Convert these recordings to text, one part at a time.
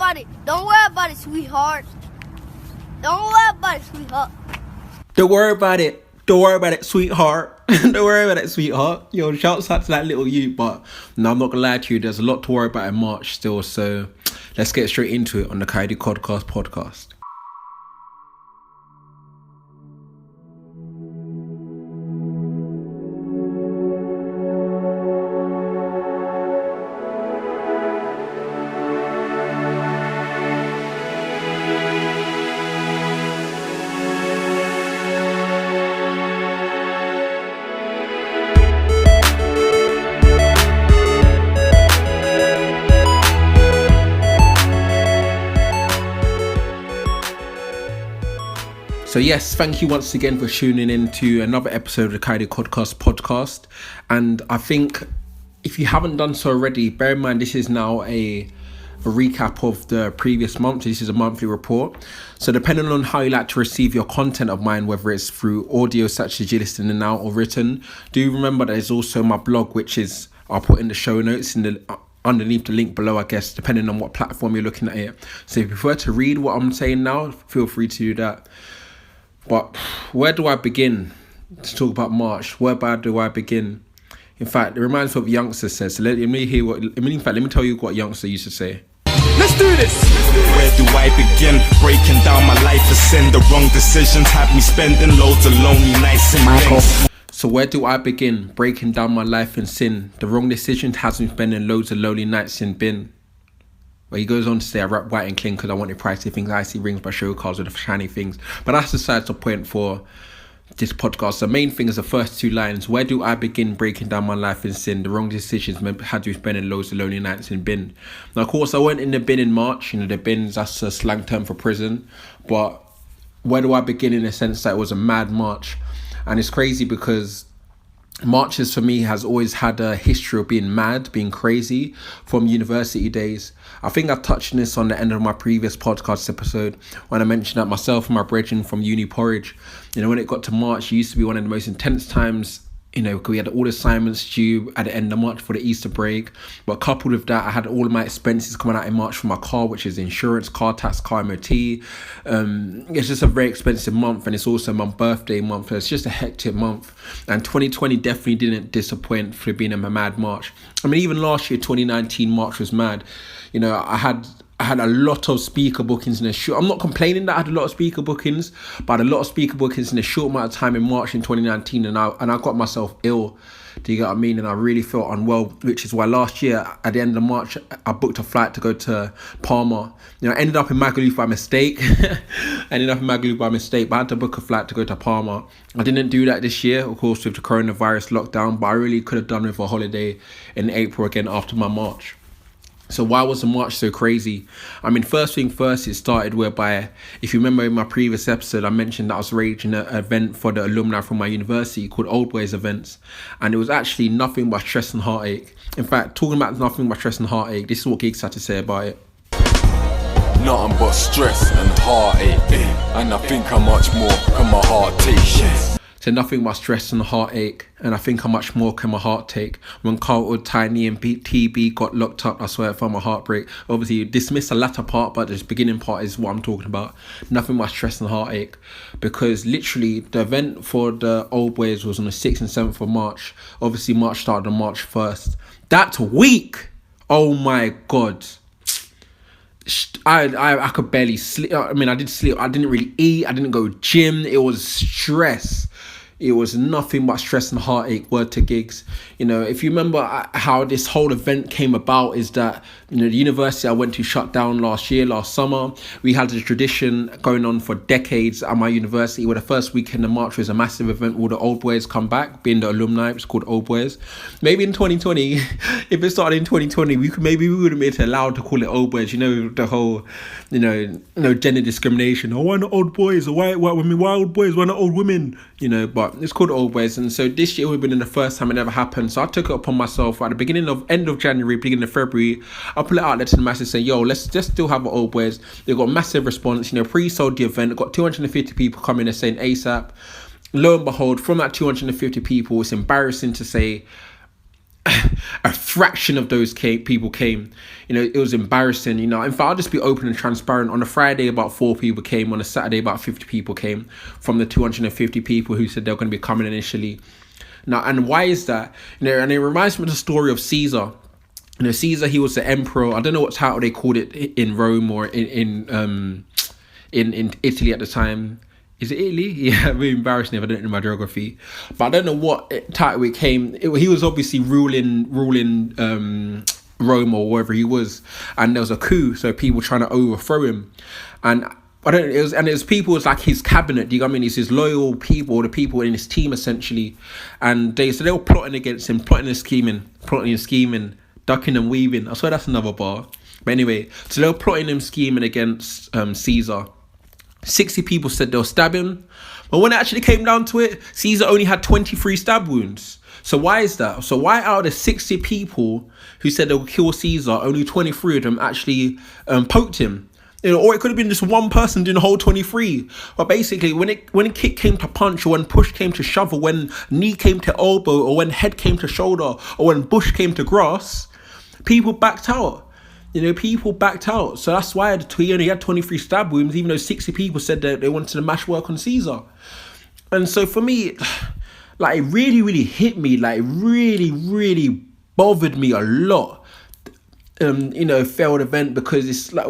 about it. Don't worry about it, sweetheart. Don't worry about it, sweetheart. Don't worry about it. Don't worry about it, sweetheart. Don't worry about it, sweetheart. Yo, shouts out to that little you. But no, I'm not going to lie to you. There's a lot to worry about in March still. So let's get straight into it on the Kayode KoDCast Podcast. So yes, thank you once again for tuning in to another episode of the Kayode KoDCast Podcast. And I think if you haven't done so already, bear in mind this is now a recap of the previous month. This is a monthly report. So depending on how you like to receive your content of mine, whether it's through audio such as you listening now or written, do remember there's also my blog, which is I'll put in the show notes in the underneath the link below, I guess, depending on what platform you're looking at it. So if you prefer to read what I'm saying now, feel free to do that. But where do I begin to talk about March? Whereby do I begin? In fact, it reminds me of what youngster says. So let me tell you what youngster used to say. Let's do this! Where do I begin? Breaking down my life of sin. The wrong decisions have me spending loads of lonely nights in things. So where do I begin? Breaking down my life in sin. The wrong decisions has me spending loads of lonely nights in bin. Well, he goes on to say, I rap white and clean because I wanted pricey things, icy rings by show cars with the shiny things. But that's besides the point for this podcast. The main thing is the first two lines. Where do I begin breaking down my life in sin? The wrong decisions had you spending loads of lonely nights in bin. Now, of course, I went in the bin in March. You know, the bins, that's a slang term for prison. But where do I begin in the sense that it was a mad March? And it's crazy because Marches for me has always had a history of being mad, being crazy from university days. I think I touched on this on the end of my previous podcast episode when I mentioned that myself and my brethren from uni porridge, you know, when it got to March, it used to be one of the most intense times, you know, because we had all the assignments due at the end of March for the Easter break. But coupled with that, I had all of my expenses coming out in March for my car, which is insurance, car tax, car MOT. It's just a very expensive month, and it's also my birthday month. So it's just a hectic month. And 2020 definitely didn't disappoint for being a mad March. I mean, even last year, 2019 March was mad. You know, I had a lot of speaker bookings in a short... I'm not complaining that I had a lot of speaker bookings, but I had a lot of speaker bookings in a short amount of time in March in 2019, and I got myself ill. Do you get what I mean? And I really felt unwell, which is why last year, at the end of March, I booked a flight to go to Palma. You know, I ended up in Magaluf by mistake. But I had to book a flight to go to Palma. I didn't do that this year, of course, with the coronavirus lockdown, but I really could have done with a holiday in April again after my March. So why was the March so crazy? I mean, first thing first, it started whereby, if you remember in my previous episode, I mentioned that I was arranging an event for the alumni from my university called Old Boys Events. And it was actually nothing but stress and heartache. In fact, talking about nothing but stress and heartache, this is what Gigs had to say about it. Nothing but stress and heartache, and I think how much more can my heart take. So nothing but stress and heartache, and I think how much more can my heart take. When Kayode, Tiny and TB got locked up, I swear I felt my heart break. Obviously, you dismiss the latter part, but this beginning part is what I'm talking about. Nothing but stress and heartache. Because literally, the event for the Old Boys was on the 6th and 7th of March. Obviously, March started on March 1st. That week, oh my God. I could barely sleep. I mean, I did sleep. I didn't really eat. I didn't go gym. It was stress. It was nothing but stress and heartache, word to Gigs. You know, if you remember how this whole event came about is that, you know, the university I went to shut down last summer. We had a tradition going on for decades at my university where the first weekend of March was a massive event where the Old Boys come back, being the alumni. It's called Old Boys. Maybe in 2020, if it started in 2020, we wouldn't be allowed to call it Old Boys. You know, the whole, you know, gender discrimination. Oh, why not old boys? Or why women? Why old boys? Why not old women? You know, but it's called Old Boys. And so this year would have been the first time it ever happened. So I took it upon myself at the end of January, beginning of February. I put it out there to the masses saying, yo, let's just still have an Old Boys. They got massive response, you know, pre-sold the event. Got 250 people coming and saying ASAP. Lo and behold, from that 250 people, it's embarrassing to say, a fraction of those people came. It was embarrassing. In fact, I'll just be open and transparent. On a Friday, about 4 people came. On a Saturday, about 50 people came from the 250 people who said they were going to be coming initially. Now, and why is that? And it reminds me of the story of Caesar. Caesar, he was the emperor. I don't know what title they called it in Rome or in Italy at the time. Is it Italy? Yeah, very embarrassing if I don't know my geography. But I don't know what title it came. He was obviously ruling Rome or wherever he was, and there was a coup, so people trying to overthrow him, and it was people, it's like his cabinet. Do you know what I mean? It's his loyal people, the people in his team essentially, and they were plotting against him, plotting and scheming, ducking and weaving. I swear that's another bar. But anyway, so they were plotting and scheming against Caesar. 60 people said they'll stab him. But when it actually came down to it, Caesar only had 23 stab wounds. So why is that? So why out of the 60 people who said they'll kill Caesar, only 23 of them actually poked him? Or it could have been just one person doing the whole 23. But basically, when a kick came to punch, or when push came to shove, or when knee came to elbow, or when head came to shoulder, or when bush came to grass, people backed out. People backed out. So that's why he only had 23 stab wounds, even though 60 people said that they wanted to mash work on Caesar. And so for me, like, it really, really hit me. Like, it really, really bothered me a lot. Failed event, because it's like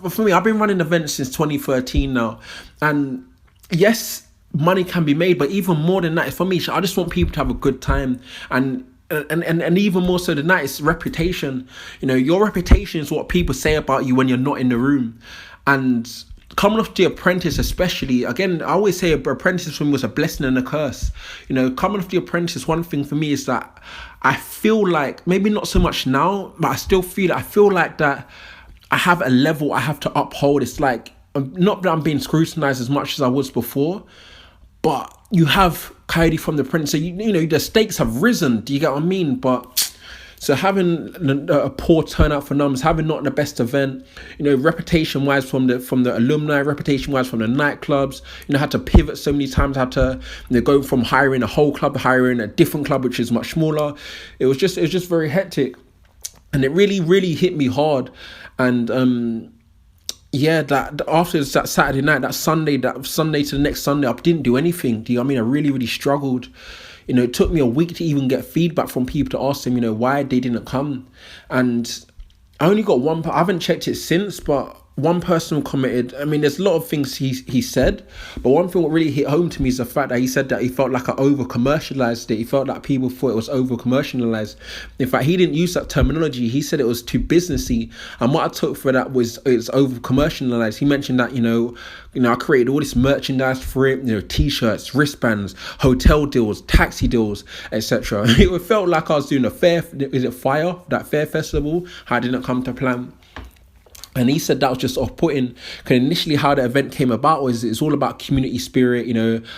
for me, I've been running events since 2013 now. And yes, money can be made, but even more than that, for me, I just want people to have a good time. And even more so than that, it's reputation. Your reputation is what people say about you when you're not in the room. And coming off The Apprentice especially, again, I always say Apprentice for me was a blessing and a curse. Coming off The Apprentice, one thing for me is that I feel like, maybe not so much now, but I feel like that I have a level I have to uphold. It's like, not that I'm being scrutinized as much as I was before, but you have Kayode from The Apprentice, so the stakes have risen. Do you get what I mean? But so having a poor turnout for numbers, having not the best event, reputation wise from the alumni, reputation wise from the nightclubs, had to pivot so many times, had to go from hiring a whole club, hiring a different club which is much smaller. It was just very hectic, and it really, really hit me hard. And that after that Saturday night, that Sunday to the next Sunday, I didn't do anything. Do you know what I mean? I really, really struggled. It took me a week to even get feedback from people to ask them, why they didn't come. And I only got one, I haven't checked it since, but one person commented. I mean, there's a lot of things he said, but one thing that really hit home to me is the fact that he said that he felt like I over-commercialized it. He felt like people thought it was over-commercialized. In fact, he didn't use that terminology. He said it was too businessy. And what I took for that was it's over-commercialized. He mentioned that, I created all this merchandise for it, t-shirts, wristbands, hotel deals, taxi deals, etc. It felt like I was doing that Fair Festival. I didn't come to plan. And he said that was just off-putting, because initially how the event came about was it's all about community spirit,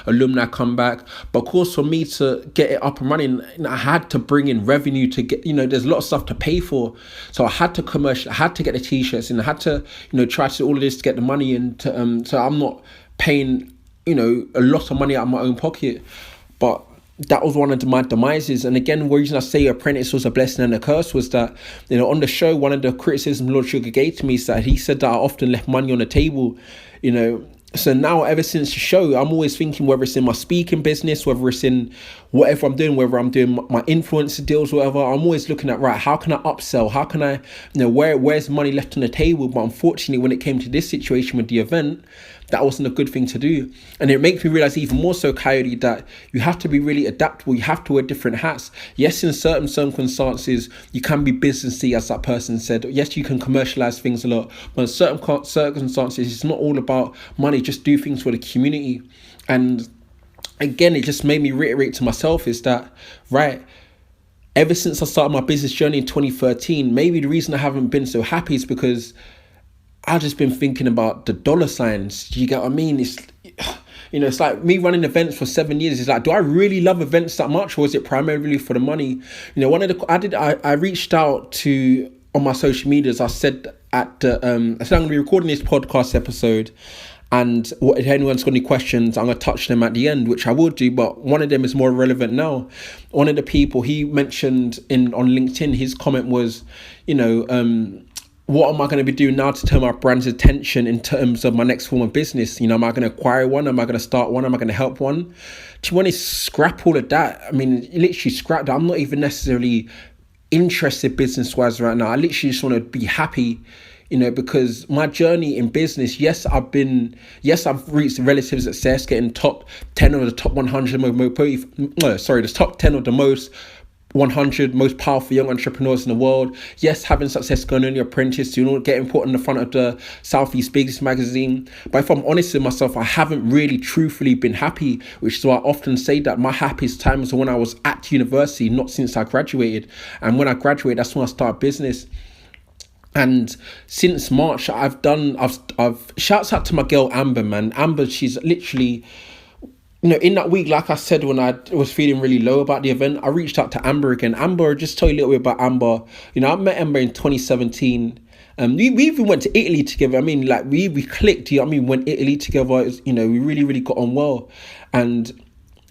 alumni come back. But of course, for me to get it up and running, I had to bring in revenue to get, there's a lot of stuff to pay for. So I had to get the t-shirts, and I had to, try to do all of this to get the money in. So I'm not paying, a lot of money out of my own pocket. But that was one of my demises. And again, the reason I say Apprentice was a blessing and a curse was that, on the show, one of the criticisms Lord Sugar gave to me is that he said that I often left money on the table, So now, ever since the show, I'm always thinking, whether it's in my speaking business, whether it's in whatever I'm doing, whether I'm doing my influencer deals, whatever, I'm always looking at, right, how can I upsell? How can I, where's money left on the table? But unfortunately, when it came to this situation with the event, that wasn't a good thing to do. And it makes me realize even more so, Kayode, that you have to be really adaptable. You have to wear different hats. Yes, in certain circumstances, you can be businessy, as that person said. Yes, you can commercialize things a lot. But in certain circumstances, it's not all about money. Just do things for the community. And again, it just made me reiterate to myself is that, right, ever since I started my business journey in 2013, maybe the reason I haven't been so happy is because I've just been thinking about the dollar signs. Do you get what I mean? It's like me running events for 7 years. It's like, do I really love events that much, or is it primarily for the money? I reached out to, on my social medias, I said I'm going to be recording this podcast episode, And if anyone's got any questions, I'm going to touch them at the end, which I will do. But one of them is more relevant now. One of the people he mentioned on LinkedIn, his comment was, what am I going to be doing now to turn my brand's attention in terms of my next form of business? Am I going to acquire one? Am I going to start one? Am I going to help one? To be honest, scrap all of that. I mean, literally scrap that. I'm not even necessarily interested business-wise right now. I literally just want to be happy, because my journey in business, yes, I've reached relative success, getting top 10 of the top 100, the top 10 of the most 100 most powerful young entrepreneurs in the world. Yes, having success going on your apprentice, getting put on the front of the Southeast Biggest magazine. But if I'm honest with myself, I haven't really truthfully been happy, which is why I often say that my happiest time was when I was at university, not since I graduated. And when I graduated, that's when I started business. And since March, I've shouts out to my girl Amber, man. Amber, she's literally, in that week, like I said, when I was feeling really low about the event, I reached out to Amber again. Amber, just tell you a little bit about Amber. I met Amber in 2017. We even went to Italy together. I mean, like we clicked. Went Italy together. We really, really got on well. And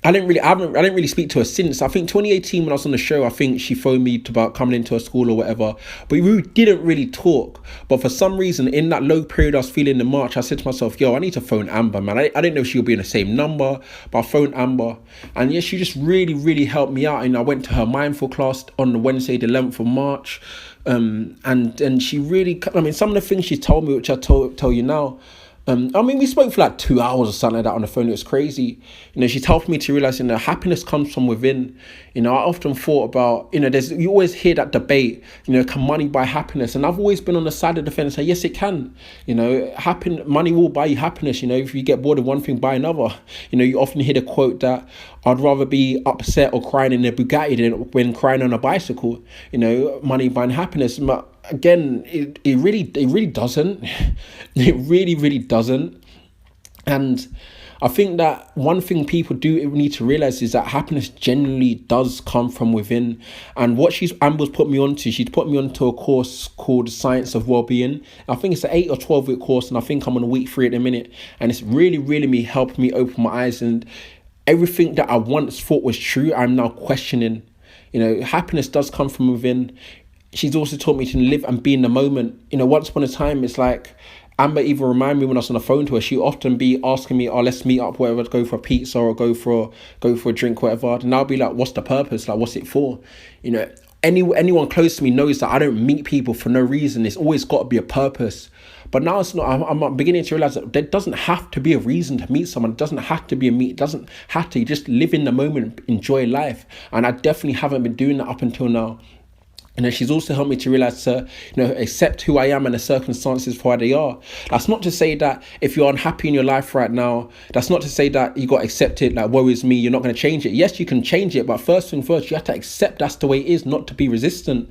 I didn't really speak to her since. I think 2018 when I was on the show, I think she phoned me about coming into her school or whatever. But we didn't really talk. But for some reason, in that low period I was feeling in March, I said to myself, I need to phone Amber, man. I didn't know she would be in the same number, but I phoned Amber. And yeah, she just really, really helped me out. And I went to her mindful class on the Wednesday, the 11th of March. And she really, some of the things she told me, which I tell you now, we spoke for like 2 hours or something like that on the phone. It was crazy. She's helped me to realize, happiness comes from within. I often thought about, you always hear that debate, can money buy happiness? And I've always been on the side of the fence and say, yes, it can. Money will buy you happiness. If you get bored of one thing, buy another. You often hear the quote that I'd rather be upset or crying in a Bugatti than when crying on a bicycle. Money buying happiness. But again, it really doesn't. It really, really doesn't. And I think that one thing people do need to realize is that happiness generally does come from within. And what Amber's put me onto, she's put me onto a course called Science of Wellbeing. I think it's an 8 or 12 week course, and I think I'm on week 3 at the minute. And it's really, really helped me open my eyes, and everything that I once thought was true, I'm now questioning. Happiness does come from within. She's also taught me to live and be in the moment. Once upon a time, it's like Amber even reminded me when I was on the phone to her, she'd often be asking me, let's meet up, whatever, go for a pizza or go for a drink, whatever. And I'll be like, what's the purpose? Like, what's it for? Anyone close to me knows that I don't meet people for no reason. It's always got to be a purpose. But now it's not. I'm beginning to realize that there doesn't have to be a reason to meet someone. It doesn't have to be a meet. It doesn't have to. You just live in the moment, enjoy life. And I definitely haven't been doing that up until now. And then she's also helped me to realize to, accept who I am and the circumstances for how they are. That's not to say that if you're unhappy in your life right now, that's not to say that you got to accept it, like, woe is me, you're not going to change it. Yes, you can change it, but first thing first, you have to accept that's the way it is, not to be resistant.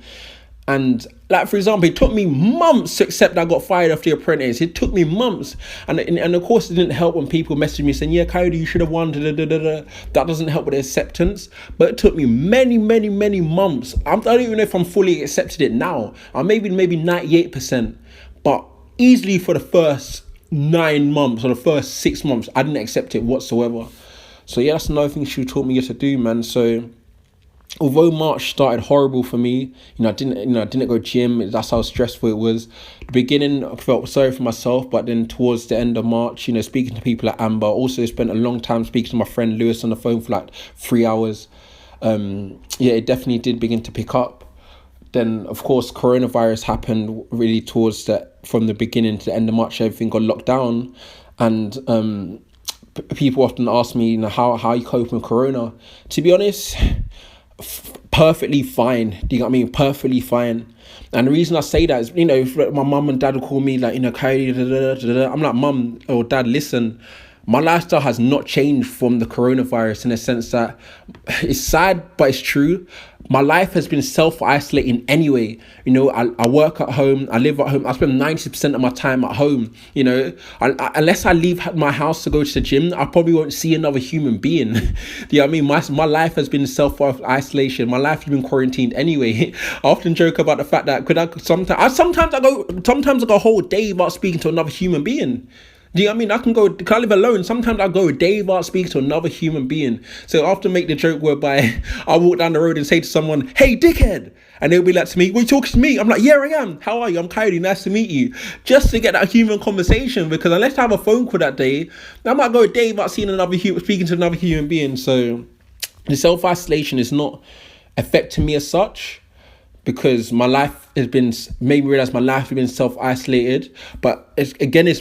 And like, for example, it took me months to accept that I got fired off The Apprentice. It took me months. And of course, it didn't help when people messaged me saying, yeah, Kayode, you should have won. That doesn't help with the acceptance. But it took me many, many, many months. I don't even know if I'm fully accepted it now. I'm maybe 98%. But easily for the first 9 months or the first 6 months, I didn't accept it whatsoever. So yeah, that's another thing she taught me to do, man. So although March started horrible for me, I didn't go gym. That's how stressful it was. The beginning, I felt sorry for myself, but then towards the end of March, speaking to people at Amber, also spent a long time speaking to my friend Lewis on the phone for like 3 hours. It definitely did begin to pick up. Then, of course, coronavirus happened really from the beginning to the end of March. Everything got locked down, and people often ask me, how you cope with Corona. To be honest, perfectly fine. Do you know what I mean? Perfectly fine. And the reason I say that is, my mum and dad will call me like, Kayode, I'm like, mum or dad, listen, my lifestyle has not changed from the coronavirus in the sense that it's sad, but it's true. My life has been self-isolating anyway. I work at home, I live at home, I spend 90% of my time at home. Unless I leave my house to go to the gym, I probably won't see another human being. Do you know what I mean? My life has been self-isolation. My life has been quarantined anyway. I often joke about the fact that sometimes I go a whole day without speaking to another human being. Do you know what I mean? Can I live alone? Sometimes I go a day without speaking to another human being. So I often make the joke whereby I walk down the road and say to someone, "Hey, dickhead." And they'll be like to me, "Well, you talking to me?" I'm like, "Yeah, I am. How are you? I'm Kayode. Nice to meet you." Just to get that human conversation, because unless I have a phone call that day, I might go a day without speaking to another human being. So the self-isolation is not affecting me as such, because my life has been, made me realize my life has been self-isolated. But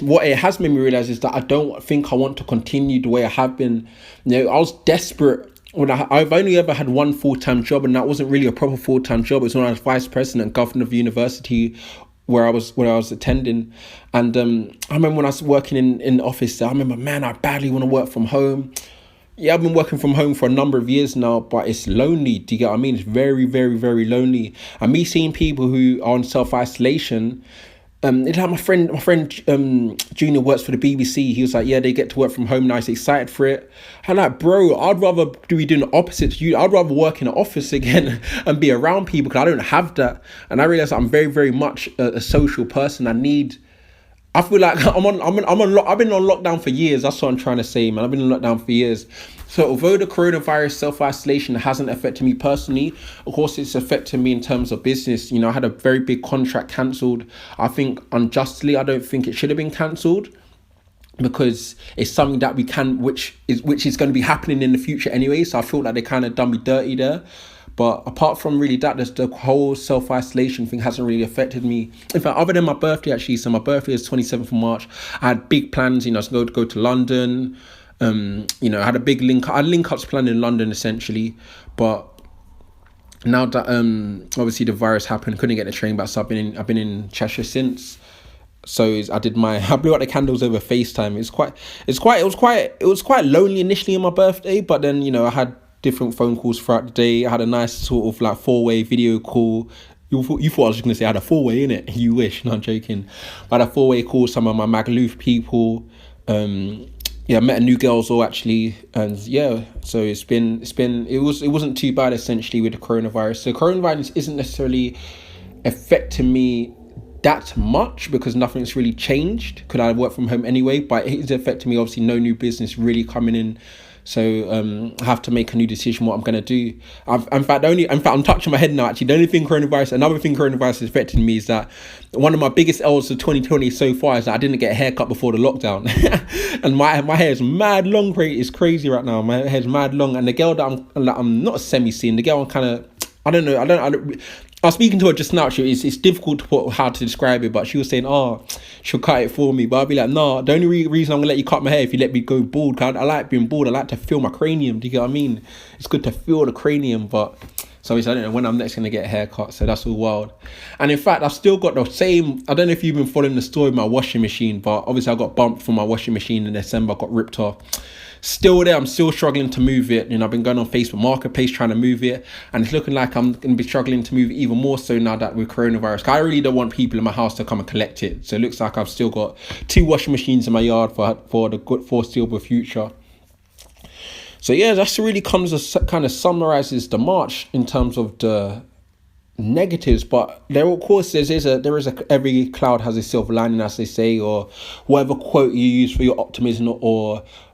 what it has made me realize is that I don't think I want to continue the way I have been. You know, I was desperate when I've only ever had one full-time job, and that wasn't really a proper full-time job. It was when I was vice president and governor of the university where I was attending. And I remember when I was working in the office there, I remember, man, I badly want to work from home. Yeah, I've been working from home for a number of years now, but it's lonely. Do you get what I mean? It's very, very, very lonely. And me seeing people who are on self-isolation, it's like my friend Junior works for the BBC. He was like, yeah, they get to work from home now. He's excited for it. I'm like, bro, I'd rather be doing the opposite to you. I'd rather work in an office again and be around people, because I don't have that. And I realize I'm very, very much a social person. I feel like I've been on lockdown for years. That's what I'm trying to say, man. I've been on lockdown for years. So although the coronavirus self-isolation hasn't affected me personally, of course it's affected me in terms of business. You know, I had a very big contract cancelled. I think unjustly, I don't think it should have been cancelled, because it's something that which is going to be happening in the future anyway. So I feel like they kind of done me dirty there. But apart from really that, the whole self-isolation thing hasn't really affected me. In fact, other than my birthday, actually, so my birthday is 27th of March. I had big plans, you know, to go to London. You know, I had link-ups planned in London, essentially. But now that, obviously the virus happened, couldn't get the train back, so I've been in Cheshire since. So I blew out the candles over FaceTime. It was quite lonely initially on my birthday, but then, you know, I had different phone calls throughout the day. I had a nice sort of like 4-way video call. You thought I was just going to say I had a 4-way, innit? You wish. No, I'm joking. I had a 4-way call with some of my Magaluf people. I met a new girl as well, actually. And yeah, so it wasn't too bad, essentially, with the coronavirus. So coronavirus isn't necessarily affecting me that much, because nothing's really changed. Could I work from home anyway? But it is affecting me, obviously, no new business really coming in. So I have to make a new decision what I'm going to do. In fact, I'm touching my head now, actually. Another thing coronavirus is affecting me is that one of my biggest L's of 2020 so far is that I didn't get a haircut before the lockdown. And my hair is mad long. It's crazy right now. My hair's mad long. And the girl that I'm not semi-seeing, the girl I'm kind of, I don't know. I was speaking to her just now. It's difficult to put how to describe it, but she was saying, she'll cut it for me. But I'll be like, no, the only reason I'm going to let you cut my hair if you let me go bald. Cause I like being bald. I like to feel my cranium. Do you get what I mean? It's good to feel the cranium, but so I don't know when I'm next going to get a haircut. So that's all wild. And in fact, I've still got the same, I don't know if you've been following the story of my washing machine, but obviously I got bumped from my washing machine in December, got ripped off. Still there, I'm still struggling to move it. You know, I've been going on Facebook Marketplace trying to move it, and it's looking like I'm going to be struggling to move it even more so now that with coronavirus. I really don't want people in my house to come and collect it. So it looks like I've still got 2 washing machines in my yard for the good foreseeable future. So yeah, that's really kind of summarizes the March in terms of the negatives. But there, of course, there is a every cloud has a silver lining, as they say, or whatever quote you use for your optimism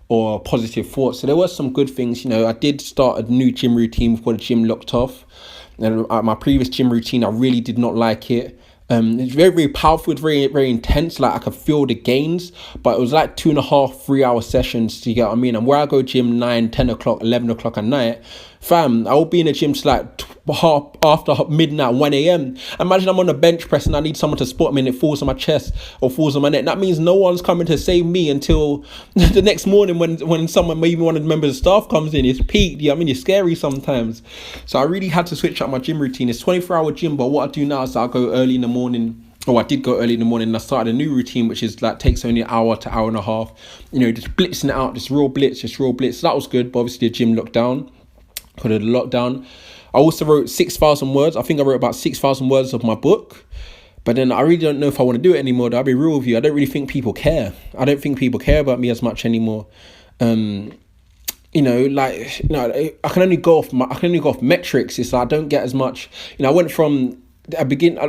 or positive thoughts. So there were some good things. You know, I did start a new gym routine before the gym locked off. And my previous gym routine, I really did not like it. It's very, very powerful. It's very, very intense. Like I could feel the gains, but it was like 2.5, 3 hour sessions. Do you get what I mean? And where I go gym 9, 10 o'clock, 11 o'clock at night, fam, I will be in the gym till like after midnight, 1 a.m. Imagine I'm on a bench press and I need someone to spot me and it falls on my chest or falls on my neck. That means no one's coming to save me until the next morning when someone, maybe one of the members of staff comes in. It's peak. I mean, it's scary sometimes. So I really had to switch up my gym routine. It's 24-hour gym, but what I do now is I go early in the morning. I did go early in the morning, and I started a new routine, which is like takes only an hour to hour and a half. You know, just blitzing it out, just raw blitz. So that was good, but obviously the gym locked down. Because of the lockdown. I also wrote 6,000 words. I think I wrote about 6,000 words of my book. But then I really don't know if I want to do it anymore. I'll be real with you. I don't really think people care. I don't think people care about me as much anymore. You know, like, you know, I can only go off metrics. It's like I don't get as much. You know, I went from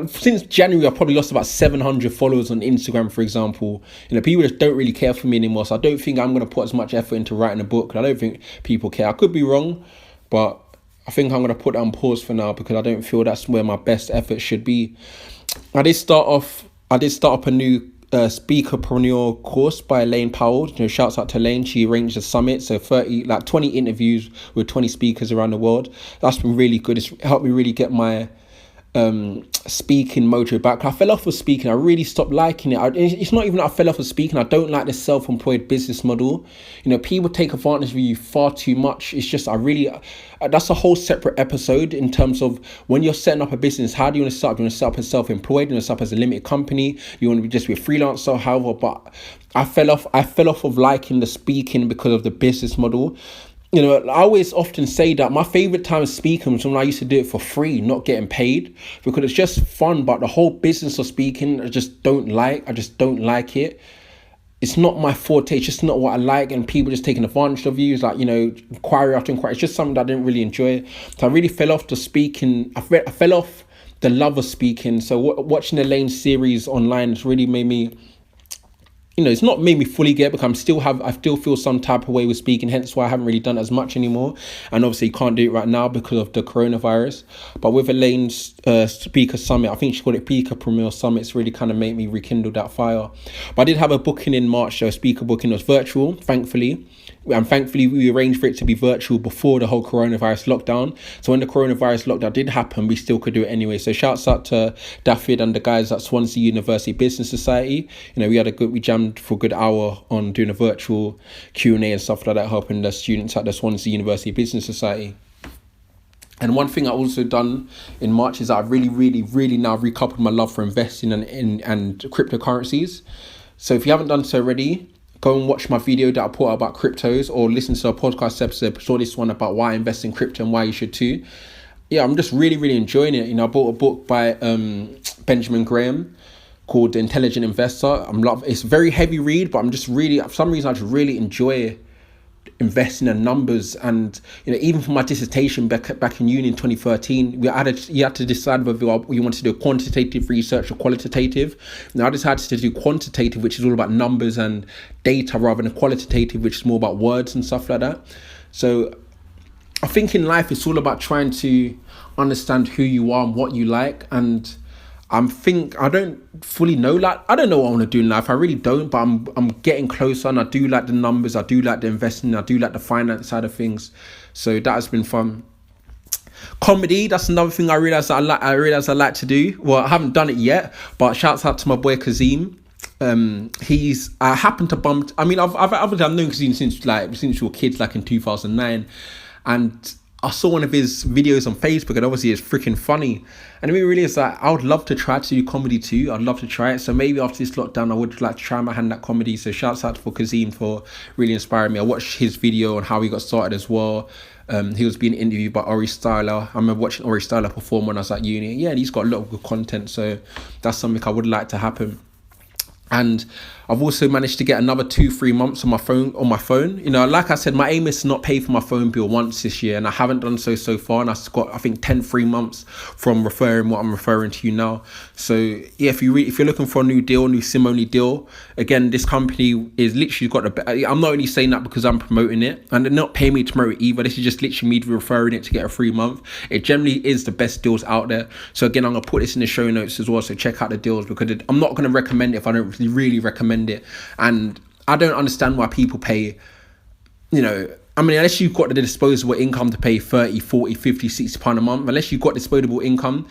since January, I've probably lost about 700 followers on Instagram, for example. People just don't really care for me anymore. So I don't think I'm going to put as much effort into writing a book. I don't think people care. I could be wrong, but I think I'm going to put that on pause for now because I don't feel that's where my best effort should be. I did start up a new speakerpreneur course by Elaine Powell. Shouts out to Elaine. She arranged a summit, so 20 interviews with 20 speakers around the world. That's been really good. It's helped me really get my speaking mojo back. I fell off with speaking. I really stopped liking it. It's not even that I fell off with speaking. I don't like the self-employed business model. People take advantage of you far too much. It's just that's a whole separate episode in terms of when you're setting up a business. How do you want to set up? You want to set up as self-employed? You want to set up as a limited company? You want to just be a freelancer? However, but I fell off of liking the speaking because of the business model. I always often say that my favorite time of speaking was when I used to do it for free, not getting paid, because it's just fun. But the whole business of speaking, I just don't like it. It's not my forte. It's just not what I like. And people just taking advantage of you. It's like, inquiry after inquiry. It's just something that I didn't really enjoy. So I really fell off the speaking. I fell off the love of speaking. So watching Elaine's series online has really made me, it's not made me fully get, because I still feel some type of way with speaking, hence why I haven't really done as much anymore. And obviously can't do it right now because of the coronavirus. But with Elaine's speaker summit, I think she called it Speakerpreneur Summit, it's really kind of made me rekindle that fire. But I did have a booking in March, so a speaker booking. It was virtual, thankfully. And thankfully we arranged for it to be virtual before the whole coronavirus lockdown. So when the coronavirus lockdown did happen, we still could do it anyway. So shouts out to Daffyd and the guys at Swansea University Business Society. We jammed for a good hour on doing a virtual Q&A and stuff like that, helping the students at the Swansea University Business Society. And one thing I also done in March is that I've really, really, really now recoupled my love for investing and cryptocurrencies. So if you haven't done so already, go and watch my video that I put out about cryptos, or listen to a podcast episode. Saw this one about why I invest in crypto and why you should too. Yeah, I'm just really, really enjoying it. I bought a book by Benjamin Graham called The Intelligent Investor. It's a very heavy read, but I'm just really, for some reason, I just really enjoy investing in numbers. And even for my dissertation back in uni in 2013, you had to decide whether you wanted to do quantitative research or qualitative. Now I decided to do quantitative, which is all about numbers and data, rather than qualitative, which is more about words and stuff like that. So I think in life it's all about trying to understand who you are and what you like. And I don't fully know, I don't know what I want to do in life. I really don't, but I'm getting closer, and I do like the numbers, I do like the investing, I do like the finance side of things. So that has been fun. Comedy, that's another thing I realised I like to do. Well, I haven't done it yet, but shouts out to my boy Kazim. I happened to bump. I've known Kazim since we were kids, like in 2009, and I saw one of his videos on Facebook, and obviously it's freaking funny. And it made me realize that I would love to try to do comedy too. I'd love to try it. So maybe after this lockdown, I would like to try my hand at comedy. So shouts out for Kazim for really inspiring me. I watched his video on how he got started as well. He was being interviewed by Ori Styler. I remember watching Ori Styler perform when I was at uni. Yeah, and he's got a lot of good content. So that's something I would like to happen. And I've also managed to get another 2-3 months on my phone. Like I said, my aim is to not pay for my phone bill once this year, and I haven't done so far. And I've got, I think, 10 free months from referring what I'm referring to you now. So yeah, if you're looking for a new SIM only deal, again, this company is literally got I'm not only saying that because I'm promoting it, and they're not paying me to promote it either. This is just literally me referring it to get a free month. It generally is the best deals out there. So again, I'm gonna put this in the show notes as well. So check out the deals, because I'm not gonna recommend it if I don't really recommend it. And I don't understand why people pay, unless you've got the disposable income to pay 30, 40, 50, 60 pound a month, unless you've got disposable income,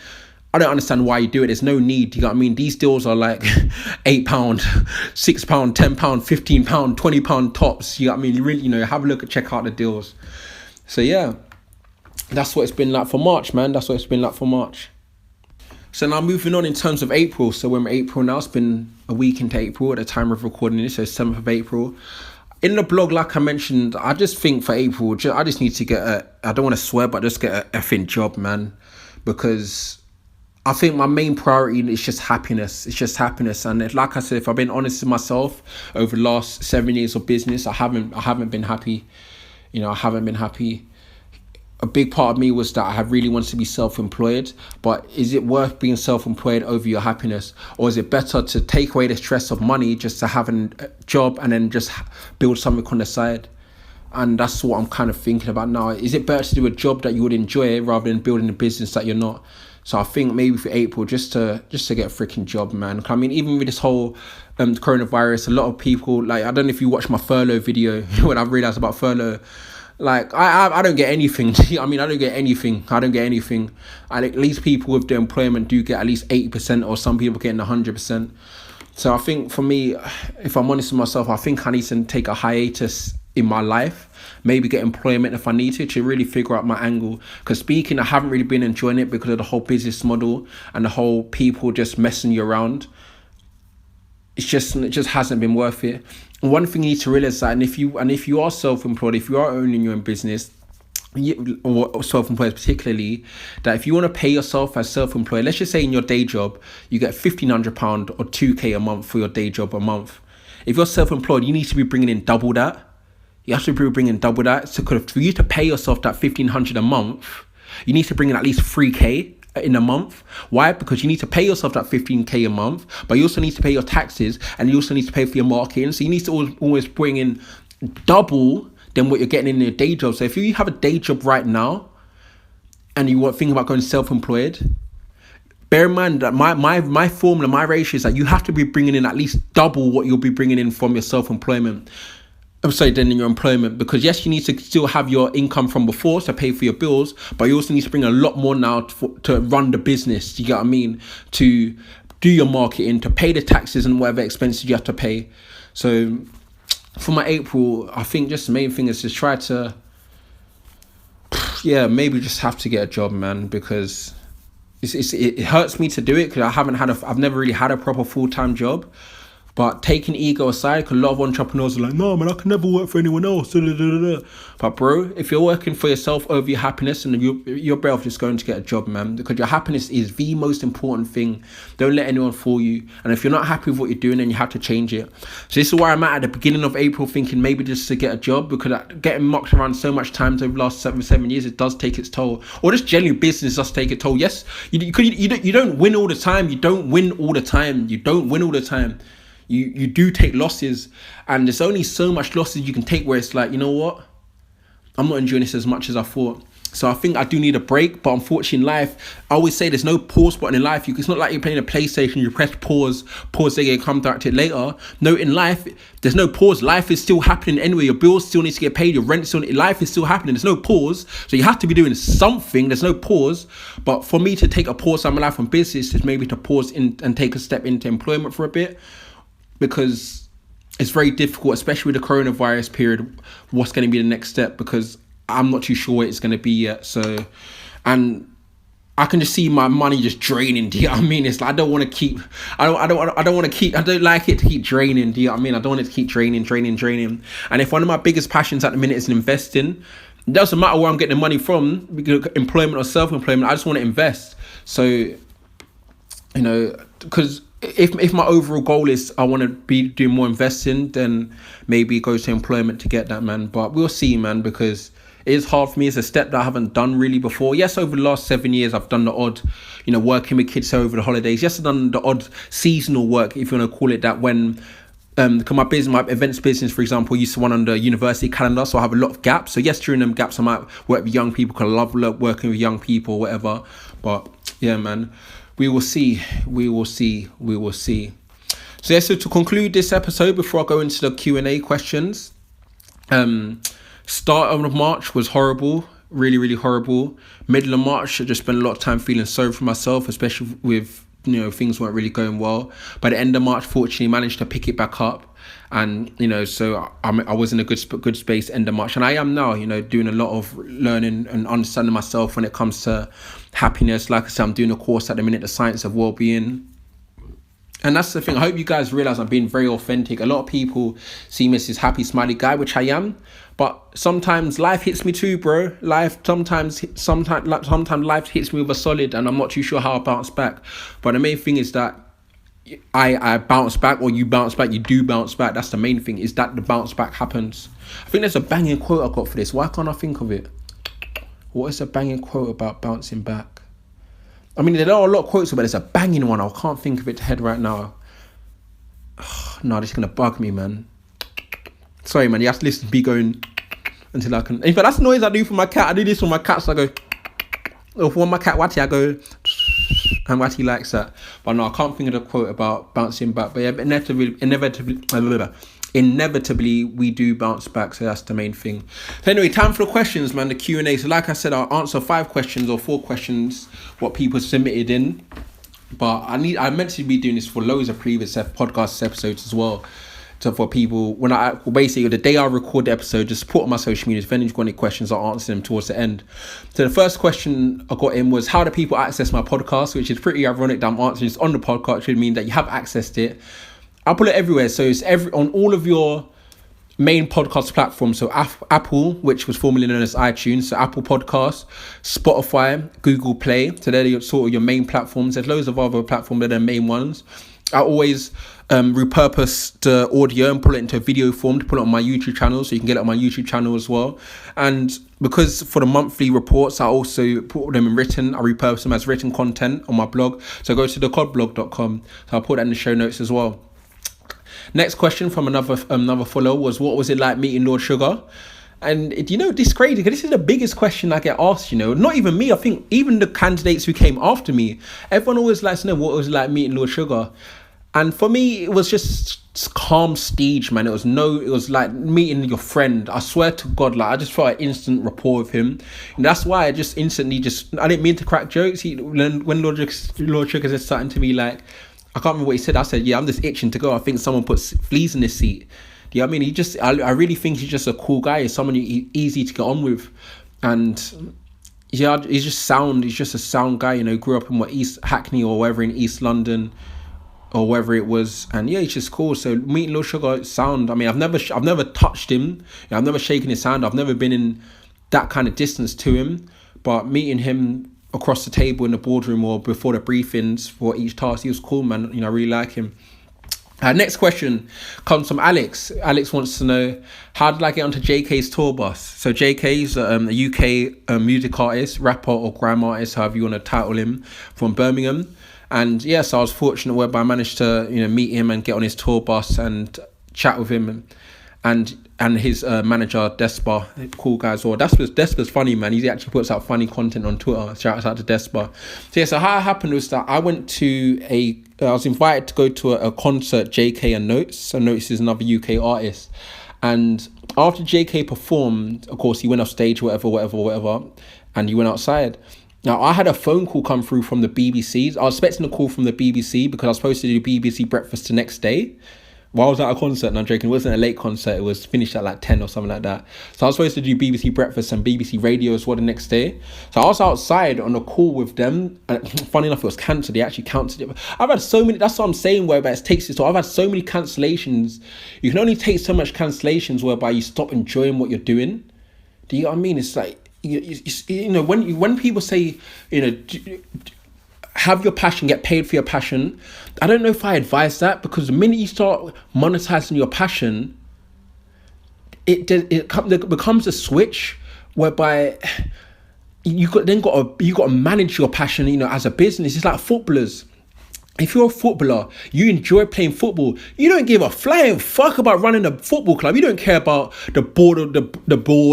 I don't understand why you do it. There's no need. You know what I mean? These deals are like £8, £6, £10, £15, £20 tops. You know what I mean? You really, have a look and check out the deals. So yeah, that's what it's been like for March, man. That's what it's been like for March. So now moving on in terms of April. So we're in April now. It's been a week into April at the time of recording this. So 7th of April. In the blog, like I mentioned, I just think for April, I just need to get I don't want to swear, but just get a effing job, man. Because I think my main priority is just happiness. It's just happiness. And like I said, if I've been honest with myself, over the last 7 years of business, I haven't been happy. I haven't been happy. a big part of me was that I really wanted to be self-employed. But is it worth being self-employed over your happiness? Or is it better to take away the stress of money just to have a job and then just build something on the side? And that's what I'm kind of thinking about now. Is it better to do a job that you would enjoy rather than building a business that you're not? So I think maybe for April, just to get a freaking job, man. I mean, even with this whole coronavirus, a lot of people, like, I don't know if you watched my furlough video when I realised about furlough. Like, I don't get anything. I mean, I don't get anything. And at least people with their employment do get at least 80%, or some people getting 100%. So I think for me, if I'm honest with myself, I think I need to take a hiatus in my life, maybe get employment if I need to really figure out my angle. Because speaking, I haven't really been enjoying it because of the whole business model and the whole people just messing you around. It just hasn't been worth it. And one thing you need to realize is that, and if you are self-employed, if you are owning your own business, or self-employed particularly, that if you want to pay yourself as self-employed, let's just say in your day job you get £1,500 or 2k a month for your day job a month. If you're self-employed, you need to be bringing in double that. You have to be bringing double that. So for you to pay yourself that £1,500 a month, you need to bring in at least 3k in a month. Why? Because you need to pay yourself that 15k a month, but you also need to pay your taxes, and you also need to pay for your marketing. So you need to always bring in double than what you're getting in your day job. So if you have a day job right now and you think about going self-employed, bear in mind that my formula, my ratio is that you have to be bringing in at least double what you'll be bringing in from your self-employment. Then in your employment, because yes, you need to still have your income from before to pay for your bills, but you also need to bring a lot more now to run the business. You get what I mean? To do your marketing, to pay the taxes and whatever expenses you have to pay. So for my April, I think just the main thing is to try to, maybe just have to get a job, man, because it hurts me to do it because I've never really had a proper full-time job. But taking ego aside, because a lot of entrepreneurs are like, no, man, I can never work for anyone else. But bro, if you're working for yourself over your happiness, and you're better off just going to get a job, man, because your happiness is the most important thing. Don't let anyone fool you. And if you're not happy with what you're doing, then you have to change it. So this is where I'm at the beginning of April, thinking maybe just to get a job, because getting mocked around so much times over the last 7 years, it does take its toll. Or just generally business does take a toll. Yes, you don't win all the time. You don't win all the time. You do take losses, and there's only so much losses you can take where it's like, you know what, I'm not enjoying this as much as I thought. So I think I do need a break. But unfortunately in life, I always say there's no pause button in life. It's not like you're playing a PlayStation, you press pause again, come back to it later. No, in life, there's no pause. Life is still happening anyway. Your bills still need to get paid, your rent still, life is still happening. There's no pause. So you have to be doing something. There's no pause. But for me to take a pause on my life from business is maybe to pause in and take a step into employment for a bit. Because it's very difficult, especially with the coronavirus period, what's going to be the next step, because I'm not too sure what it's going to be yet. So, and I can just see my money just draining. Do you know what I mean? It's like, I don't like it to keep draining. Do you know what I mean? I don't want it to keep draining. And if one of my biggest passions at the minute is investing, it doesn't matter where I'm getting the money from, employment or self-employment, I just want to invest. So, because if my overall goal is I want to be doing more investing, then maybe it goes to employment to get that, man. But we'll see, man, because it is hard for me. It's a step that I haven't done really before. Yes, over the last 7 years, I've done the odd, working with kids over the holidays. Yes, I've done the odd seasonal work, if you want to call it that, when my events business, for example, used to run under university calendar, so I have a lot of gaps. So yes, during them gaps, I might work with young people, because I love working with young people or whatever. But yeah, man, we will see. So yeah, so to conclude this episode, before I go into the Q&A questions, start of March was horrible, really, really horrible. Middle of March, I just spent a lot of time feeling sorry for myself, especially with, things weren't really going well. By the end of March, fortunately, managed to pick it back up. And, so I was in a good space end of March. And I am now, doing a lot of learning and understanding myself when it comes to happiness. Like I said, I'm doing a course at the minute, the Science of Wellbeing. And that's the thing. I hope you guys realize I'm being very authentic. A lot of people see me as this happy, smiley guy, which I am. But sometimes life hits me too, bro. Sometimes life hits me with a solid, and I'm not too sure how I bounce back. But the main thing is that I bounce back, or you bounce back. You do bounce back. That's the main thing, is that the bounce back happens. I think there's a banging quote I got for this. Why can't I think of it? What is a banging quote about bouncing back? I mean, there are a lot of quotes, but there's a banging one. I can't think of it to head right now. No, this is going to bug me, man. Sorry, man. You have to listen to me going until I can. In fact, that's the noise I do for my cat. I do this for my cat, so I go. Or for my cat, Watty, I go. And Watty likes that. But no, I can't think of the quote about bouncing back. But yeah, inevitably, we do bounce back. So that's the main thing. So anyway, time for the questions, man. The Q&A. So like I said, I'll answer 5 questions or 4 questions, what people submitted in. But I meant to be doing this for loads of previous podcast episodes as well. So for people, basically the day I record the episode, just put on my social media. If anyone's got any questions, I'll answer them towards the end. So the first question I got in was, how do people access my podcast? Which is pretty ironic that I'm answering this on the podcast, which would mean that you have accessed it. I'll put it everywhere. So it's on all of your main podcast platforms. So Apple, which was formerly known as iTunes, so Apple Podcasts, Spotify, Google Play. So they're sort of your main platforms. There's loads of other platforms, but they're main ones. I always repurpose the audio and put it into a video form to put it on my YouTube channel, so you can get it on my YouTube channel as well. And because for the monthly reports, I also put them in written. I repurpose them as written content on my blog. So go to thekodblog.com. So I'll put that in the show notes as well. Next question from another follower was, what was it like meeting Lord Sugar? And this is crazy, because this is the biggest question I get asked, not even me. I think even the candidates who came after me, everyone always likes to know what it was like meeting Lord Sugar. And for me, it was just calm stage, man. It was like meeting your friend. I swear to God, I just felt an instant rapport with him. And that's why I just instantly I didn't mean to crack jokes. When Lord Sugar said something to me, like, I can't remember what he said. I said, yeah, I'm just itching to go. I think someone put fleas in this seat. Do you know what I mean? I really think he's just a cool guy. He's someone easy to get on with. And yeah, he's just a sound guy, grew up in East Hackney or wherever in East London or wherever it was. And yeah, he's just cool. So meeting Lord Sugar, sound. I mean, I've never touched him. I've never shaken his hand. I've never been in that kind of distance to him. But meeting him across the table in the boardroom or before the briefings for each task, he was cool, man. I really like him. Next question comes from Alex. Alex wants to know, how did I get onto JK's tour bus? So JK is a UK music artist, rapper or grime artist, however you want to title him, from Birmingham. And yes, I was fortunate whereby I managed to meet him and get on his tour bus and chat with him and his manager Despa, cool guy as well. Despa's funny, man. He actually puts out funny content on Twitter. Shout out to Despa. So yeah, so how it happened was that I was invited to go to a concert, JK and Notes. So Notes is another UK artist. And after JK performed, of course, he went off stage, whatever, and he went outside. Now, I had a phone call come through from the BBC. I was expecting a call from the BBC because I was supposed to do BBC breakfast the next day. Well, I was at a concert, and I'm joking, it wasn't a late concert, it was finished at like 10 or something like that. So I was supposed to do BBC breakfast and BBC radio as well the next day. So I was outside on a call with them, and funny enough, it was cancelled. They actually cancelled it. I've had so many, that's what I'm saying, whereby it takes it. So I've had so many cancellations. You can only take so much cancellations whereby you stop enjoying what you're doing. Do you know what I mean? It's like, when people say, have your passion, get paid for your passion. I don't know if I advise that, because the minute you start monetizing your passion, it becomes a switch whereby you got to manage your passion, as a business. It's like footballers. If you're a footballer, you enjoy playing football. You don't give a flying fuck about running a football club. You don't care about the board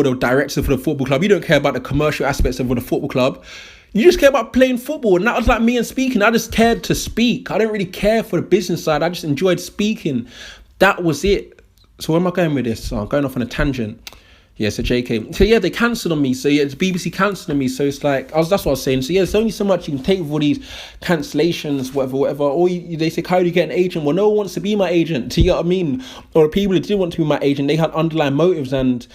of directors for the football club. You don't care about the commercial aspects of the football club. You just care about playing football. And that was like me and speaking. I just cared to speak. I didn't really care for the business side. I just enjoyed speaking. That was it. So where am I going with this? So I'm going off on a tangent. Yeah, so JK. So yeah, they cancelled on me. So yeah, the BBC cancelled on me. So it's like, that's what I was saying. So yeah, there's only so much you can take with all these cancellations, whatever. Or they say, how do you get an agent? Well, no one wants to be my agent. Do you know what I mean? Or the people who didn't want to be my agent, they had underlying motives, and,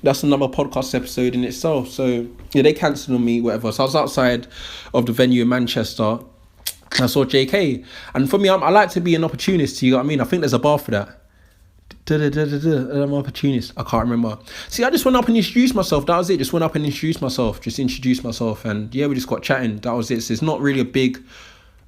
that's another podcast episode in itself. So yeah, they cancelled on me, whatever. So I was outside of the venue in Manchester. I saw JK. And for me, I like to be an opportunist. You know what I mean? I think there's a bar for that. I'm an opportunist. I can't remember. See, I just went up and introduced myself. That was it. Just went up and introduced myself. And yeah, we just got chatting. That was it. So it's not really a big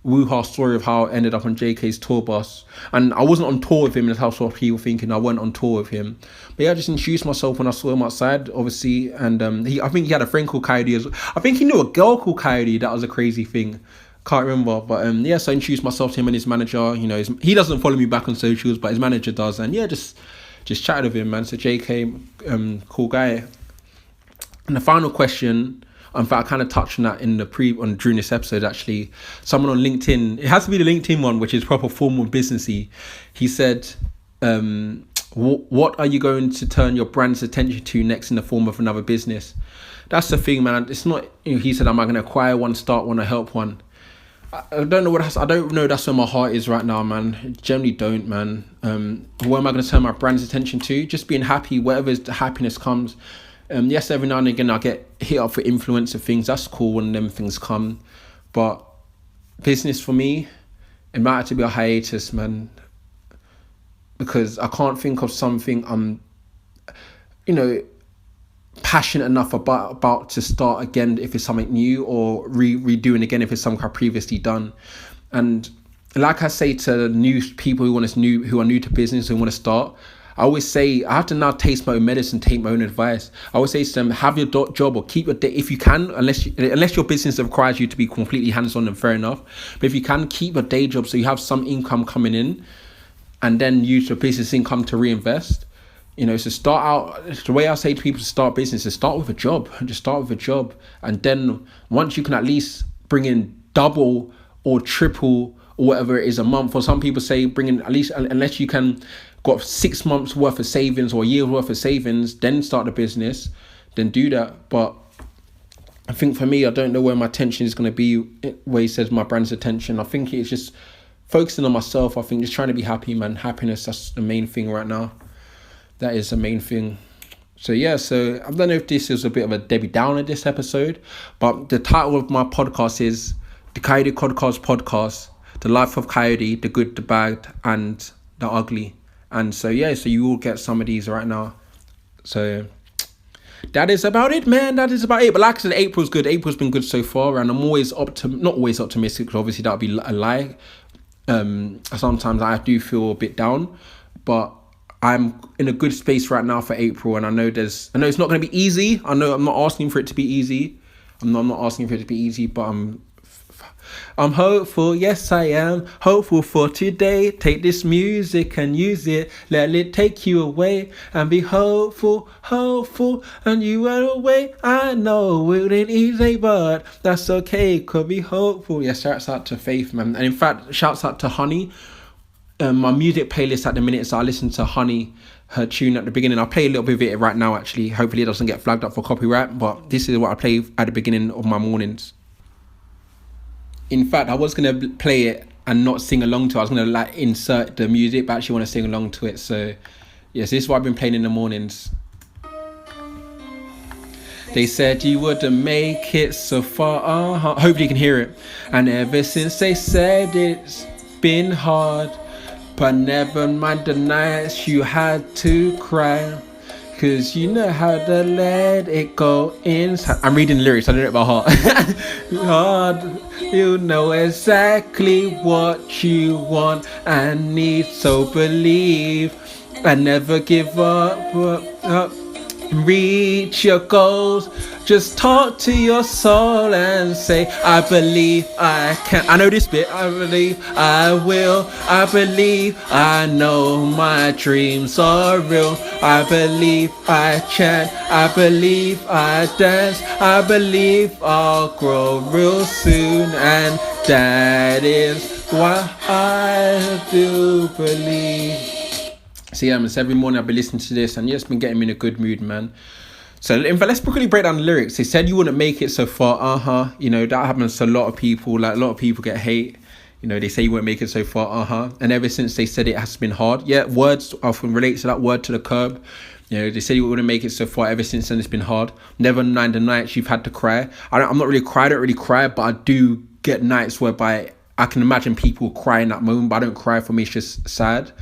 woo-ha story of how I ended up on JK's tour bus. And I wasn't on tour with him, that's how sort of people thinking I went on tour with him. But yeah, I just introduced myself when I saw him outside, obviously. And I think he had a friend called Kayode as well. I think he knew a girl called Kayode. That was a crazy thing. Can't remember. But yeah, so I introduced myself to him and his manager. You know, he doesn't follow me back on socials, but his manager does. And yeah, just chatted with him, man. So JK, cool guy. And the final question, in fact, I kind of touched on that in during this episode, actually. Someone on LinkedIn, it has to be the LinkedIn one, which is proper formal businessy. He said, what are you going to turn your brand's attention to next in the form of another business? That's the thing, man. It's not, he said, am I going to acquire one, start one, or help one? I don't know I don't know that's where my heart is right now, man. I generally don't, man. What am I going to turn my brand's attention to? Just being happy, wherever the happiness comes. Yes, every now and again I get hit up for influencer things. That's cool when them things come. But business for me, it might have to be a hiatus, man. Because I can't think of something I'm, passionate enough about to start again if it's something new, or redoing again if it's something I've previously done. And like I say to new people who are new to business, who want to start, I always say, I have to now taste my own medicine, take my own advice. I always say to them, have your job or keep your day, if you can, unless your business requires you to be completely hands-on, then fair enough. But if you can, keep a day job so you have some income coming in, and then use your business income to reinvest. So start out, the way I say to people to start business is start with a job. Just start with a job. And then once you can at least bring in double or triple or whatever it is a month, or some people say bring in at least, unless you can got 6 months worth of savings or a year's worth of savings, then start the business, then do that. But I think for me, I don't know where my attention is going to be, where he says my brand's attention. I think it's just focusing on myself. I think just trying to be happy, man. Happiness, that's the main thing right now. That is the main thing. So yeah, so I don't know if this is a bit of a Debbie Downer, this episode, but the title of my podcast is the Kayode KoDCast Podcast, the life of Kayode, the good, the bad, and the ugly. And so yeah, so you will get some of these right now. So that is about it, man. That is about it. But like I said, April's good. April's been good so far, and I'm always not always optimistic, because obviously that would be a lie. Sometimes I do feel a bit down, but I'm in a good space right now for April, and I know it's not going to be easy. I know I'm not asking for it to be easy. I'm not asking for it to be easy, but I'm hopeful. Yes, I am hopeful for today. Take this music and use it. Let it take you away and be hopeful, and you are away. I know it ain't easy, but that's okay. Could be hopeful. Yeah, shouts out to Faith, man. And in fact, shouts out to Honey. My music playlist at the minute, so I listen to Honey, her tune at the beginning. I'll play a little bit of it right now, actually. Hopefully it doesn't get flagged up for copyright, but this is what I play at the beginning of my mornings. In fact, I was going to play it and not sing along to it. I was going to insert the music, but I actually want to sing along to it. So yes, this is what I've been playing in the mornings. They said you wouldn't make it so far. Hopefully you can hear it. And ever since they said it's been hard, but never mind the nights you had to cry, 'cause you know how to let it go inside. I'm reading the lyrics, I don't know it by heart. Lord, you know exactly what you want and need, so believe and never give up. Reach your goals. Just talk to your soul and say, I believe I can. I know this bit. I believe I will. I believe I know my dreams are real. I believe I chant. I believe I dance. I believe I'll grow real soon. And that is why I do believe. So yeah, man, so every morning I'll be listening to this, and yeah, it's been getting me in a good mood, man. So in fact, let's quickly break down the lyrics. They said you wouldn't make it so far, that happens to a lot of people. Like, a lot of people get hate. They say you won't make it so far, And ever since they said it has been hard. Yeah, words often relate to that, word to the curb. They said you wouldn't make it so far. Ever since then, it's been hard. Never mind the nights you've had to cry. I don't really cry, but I do get nights whereby I can imagine people cry in that moment, but I don't cry. For me, it's just sad.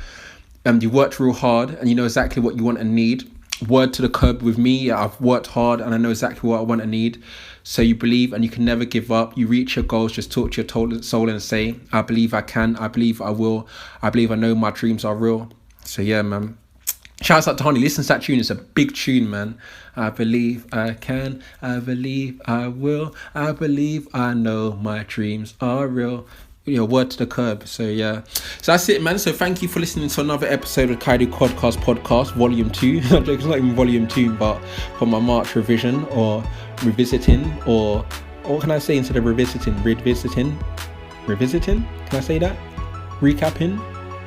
You worked real hard and you know exactly what you want and need. Word to the curb with me. I've worked hard and I know exactly what I want and need. So you believe and you can never give up. You reach your goals. Just talk to your soul and say, I believe I can. I believe I will. I believe I know my dreams are real. So yeah, man. Shouts out to Honey. Listen to that tune. It's a big tune, man. I believe I can. I believe I will. I believe I know my dreams are real. Word to the curb. So yeah, so that's it, man. So thank you for listening to another episode of Kayode KoDCast Podcast Volume 2. It's not even Volume 2, but for my March revision or revisiting, or what can I say instead of revisiting? Revisiting? Can I say that? Recapping?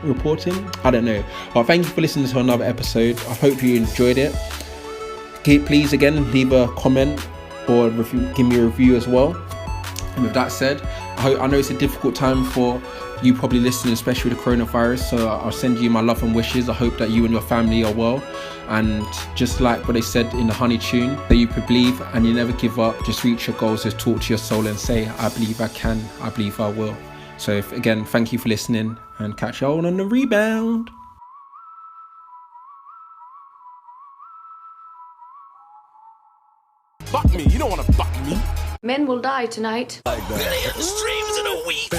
Reporting? I don't know. But thank you for listening to another episode. I hope you enjoyed it. Please again leave a comment or give me a review as well. And with that said, I know it's a difficult time for you probably listening, especially with the coronavirus, so I'll send you my love and wishes. I hope that you and your family are well, and just like what they said in the Honey tune, that you believe and you never give up. Just reach your goals, just talk to your soul and say, I believe I can, I believe I will. So again, thank you for listening, and catch you all on the rebound. Fuck me, you don't wanna fuck me. Men will die tonight. Million streams in a week.